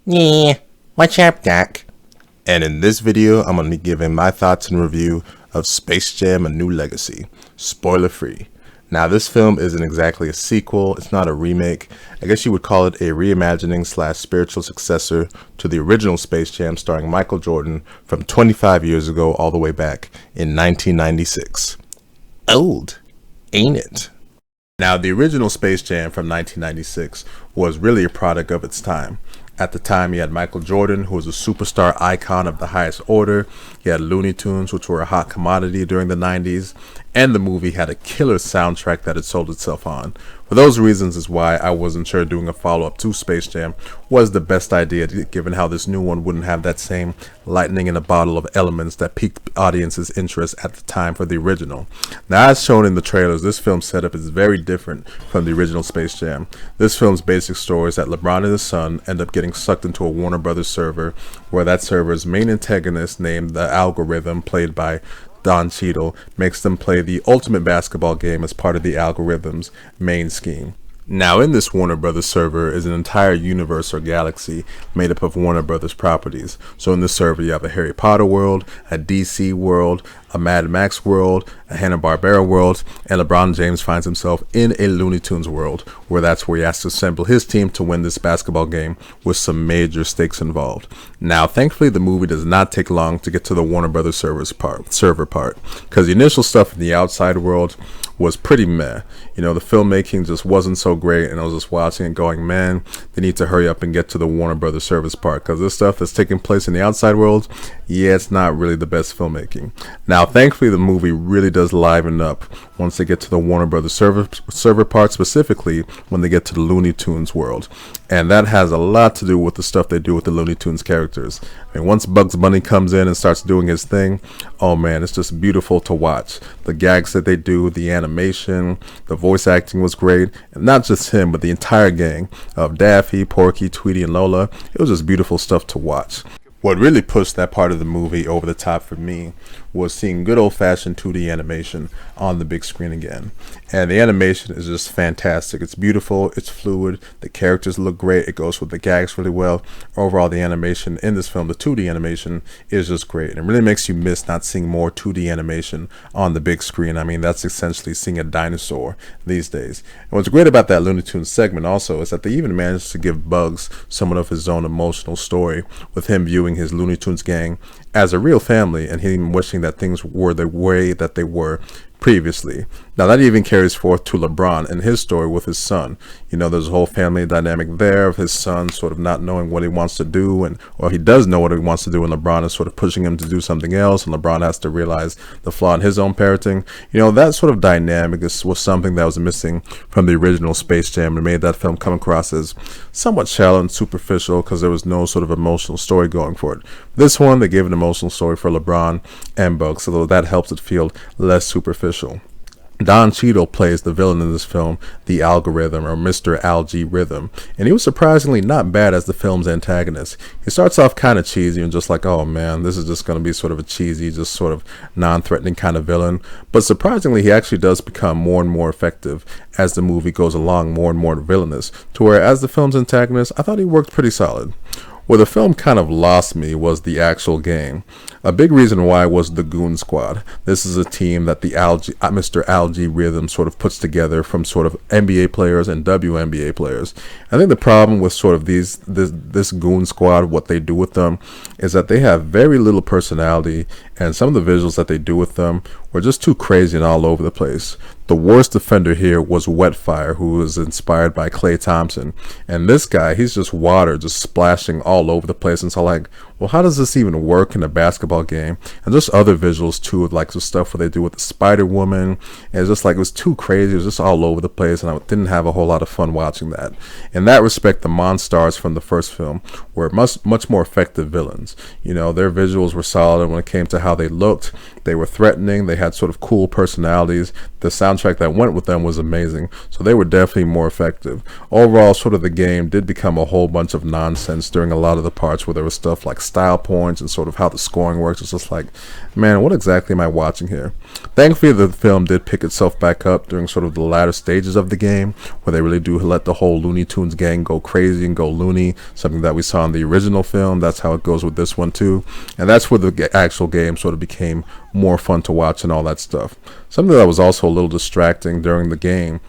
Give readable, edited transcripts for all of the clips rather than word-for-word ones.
Yeah, what's up, Doc? And in this video, I'm going to be giving my thoughts and review of Space Jam: A New Legacy, spoiler free. Now, this film isn't exactly a sequel, it's not a remake. I guess you would call it a reimagining / spiritual successor to the original Space Jam starring Michael Jordan from 25 years ago all the way back in 1996. Old, ain't it? Now, the original Space Jam from 1996 was really a product of its time. At the time, you had Michael Jordan, who was a superstar icon of the highest order. You had Looney Tunes, which were a hot commodity during the 90s. And the movie had a killer soundtrack that it sold itself on. For those reasons is why I wasn't sure doing a follow-up to Space Jam was the best idea, given how this new one wouldn't have that same lightning in a bottle of elements that piqued audiences' interest at the time for the original. Now, as shown in the trailers, this film's setup is very different from the original Space Jam. This film's basic story is that LeBron and his son end up getting sucked into a Warner Brothers server, where that server's main antagonist, named the Algorithm, played by Don Cheadle, makes them play the ultimate basketball game as part of the Algorithm's main scheme. Now, in this Warner Brothers server is an entire universe or galaxy made up of Warner Brothers properties. So in this server, you have a Harry Potter world, a DC world, a Mad Max world, a Hanna-Barbera world, and LeBron James finds himself in a Looney Tunes world, where that's where he has to assemble his team to win this basketball game with some major stakes involved. Now, thankfully, the movie does not take long to get to the Warner Brothers server part, because the initial stuff in the outside world was pretty meh. You know, the filmmaking just wasn't so great, and I was just watching it going, man, they need to hurry up and get to the Warner Brothers service part, because this stuff that's taking place in the outside world, yeah, it's not really the best filmmaking. Now, thankfully, the movie really does liven up once they get to the Warner Brothers server part, specifically when they get to the Looney Tunes world. And that has a lot to do with the stuff they do with the Looney Tunes characters. I mean, once Bugs Bunny comes in and starts doing his thing, oh man, it's just beautiful to watch. The gags that they do, the animation, the voice acting was great. And not just him, but the entire gang of Daffy, Porky, Tweety, and Lola. It was just beautiful stuff to watch. What really pushed that part of the movie over the top for me was seeing good old-fashioned 2D animation on the big screen again. And the animation is just fantastic. It's beautiful, it's fluid, the characters look great, it goes with the gags really well. Overall, the animation in this film, the 2D animation, is just great. And it really makes you miss not seeing more 2D animation on the big screen. I mean, that's essentially seeing a dinosaur these days. And what's great about that Looney Tunes segment also is that they even managed to give Bugs somewhat of his own emotional story, with him viewing his Looney Tunes gang as a real family and him wishing that things were the way that they were previously. Now, that even carries forth to LeBron and his story with his son. You know, there's a whole family dynamic there of his son sort of not knowing what he wants to do, or he does know what he wants to do, and LeBron is sort of pushing him to do something else, and LeBron has to realize the flaw in his own parenting. You know, that sort of dynamic was something that was missing from the original Space Jam and made that film come across as somewhat shallow and superficial because there was no sort of emotional story going for it. This one, they gave an emotional story for LeBron and Bugs, so that helps it feel less superficial. Don Cheadle plays the villain in this film, the Algorithm, or Mr. Algae Rhythm, and he was surprisingly not bad as the film's antagonist. He starts off kind of cheesy and just like, oh man, this is just going to be sort of a cheesy, just sort of non-threatening kind of villain, but surprisingly he actually does become more and more effective as the movie goes along, more and more villainous, to where as the film's antagonist, I thought he worked pretty solid. Where the film kind of lost me was the actual game. A big reason why was the Goon Squad. This is a team that the Mr. Algae Rhythm sort of puts together from sort of NBA players and WNBA players. I think the problem with sort of this Goon Squad, what they do with them, is that they have very little personality, and some of the visuals that they do with them were just too crazy and all over the place. The worst offender here was Wetfire, who was inspired by Klay Thompson. And this guy, he's just water, just splashing all over the place. And so like, well, how does this even work in a basketball game? And just other visuals too, like the stuff where they do with the Spider-Woman. And it's just like, it was too crazy. It was just all over the place. And I didn't have a whole lot of fun watching that. In that respect, the Monstars from the first film were much more effective villains. You know, their visuals were solid when it came to how they looked. They were threatening. They had sort of cool personalities. The soundtrack that went with them was amazing, so they were definitely more effective. Overall, sort of the game did become a whole bunch of nonsense during a lot of the parts where there was stuff like style points and sort of how the scoring works. It's just like, man, what exactly am I watching here? Thankfully, the film did pick itself back up during sort of the latter stages of the game, where they really do let the whole Looney Tunes gang go crazy and go loony, something that we saw in the original film. That's how it goes with this one too, and that's where the actual game sort of became more fun to watch and all that stuff. Something that was also a little distracting during the game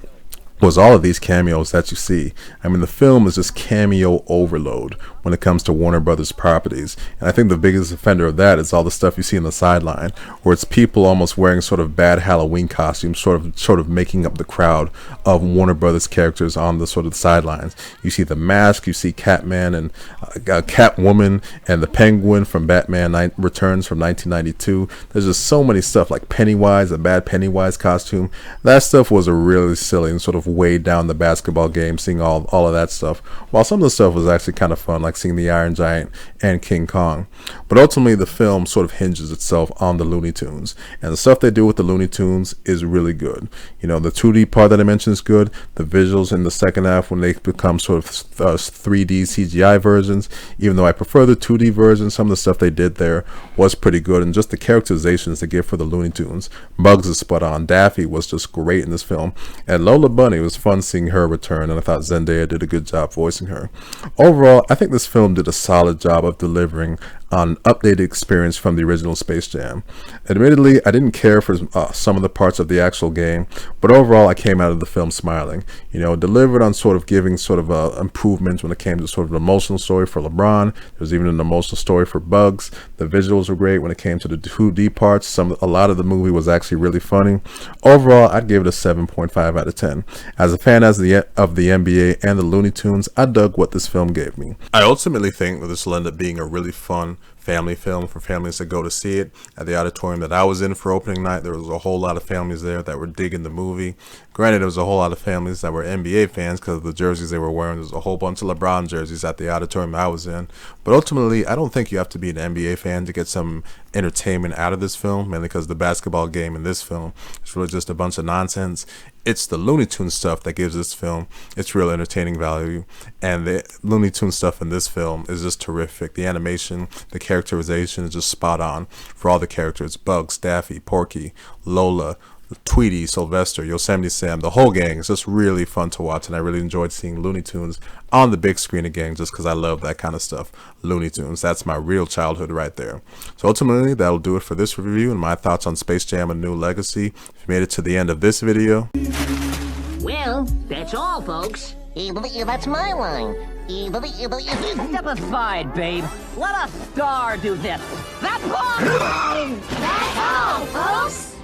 was all of these cameos that you see. I mean, the film is just cameo overload when it comes to Warner Brothers properties, and I think the biggest offender of that is all the stuff you see in the sideline, where it's people almost wearing sort of bad Halloween costumes, sort of making up the crowd of Warner Brothers characters on the sort of sidelines. You see the Mask, you see Catman and Catwoman, and the Penguin from Batman Returns from 1992. There's just so many stuff, like Pennywise, a bad Pennywise costume. That stuff was a really silly and sort of way down the basketball game, seeing all of that stuff, while some of the stuff was actually kind of fun, like seeing the Iron Giant and King Kong. But ultimately, the film sort of hinges itself on the Looney Tunes, and the stuff they do with the Looney Tunes is really good. You know, the 2D part that I mentioned is good. The visuals in the second half, when they become sort of 3D CGI versions, even though I prefer the 2D version, some of the stuff they did there was pretty good, and just the characterizations they give for the Looney Tunes. Bugs is spot on. Daffy was just great in this film, and Lola Bunny, it was fun seeing her return, and I thought Zendaya did a good job voicing her. Overall, I think this film did a solid job of delivering on updated experience from the original Space Jam. Admittedly, I didn't care for some of the parts of the actual game, but overall I came out of the film smiling. You know, delivered on sort of giving sort of improvements when it came to sort of an emotional story for LeBron. There was even an emotional story for Bugs. The visuals were great when it came to the 2D parts. A lot of the movie was actually really funny. Overall, I'd give it a 7.5 out of 10. As a fan of the NBA and the Looney Tunes, I dug what this film gave me. I ultimately think that this will end up being a really fun family film for families to go to see it. At the auditorium that I was in for opening night, there was a whole lot of families there that were digging the movie. Granted, there was a whole lot of families that were NBA fans because of the jerseys they were wearing. There was a whole bunch of LeBron jerseys at the auditorium I was in. But ultimately, I don't think you have to be an NBA fan to get some entertainment out of this film, mainly because the basketball game in this film is really just a bunch of nonsense. It's the Looney Tunes stuff that gives this film its real entertaining value, and the Looney Tunes stuff in this film is just terrific. The animation, the characterization is just spot on for all the characters: Bugs, Daffy, Porky, Lola, Tweety, Sylvester, Yosemite Sam, the whole gang. It's just really fun to watch, and I really enjoyed seeing Looney Tunes on the big screen again, just because I love that kind of stuff. Looney Tunes, that's my real childhood right there. So ultimately, that'll do it for this review and my thoughts on Space Jam: A New Legacy. If you made it to the end of this video, well, that's all, folks. That's my line. Step aside, babe. Let a star do this. That's all! That's all, folks.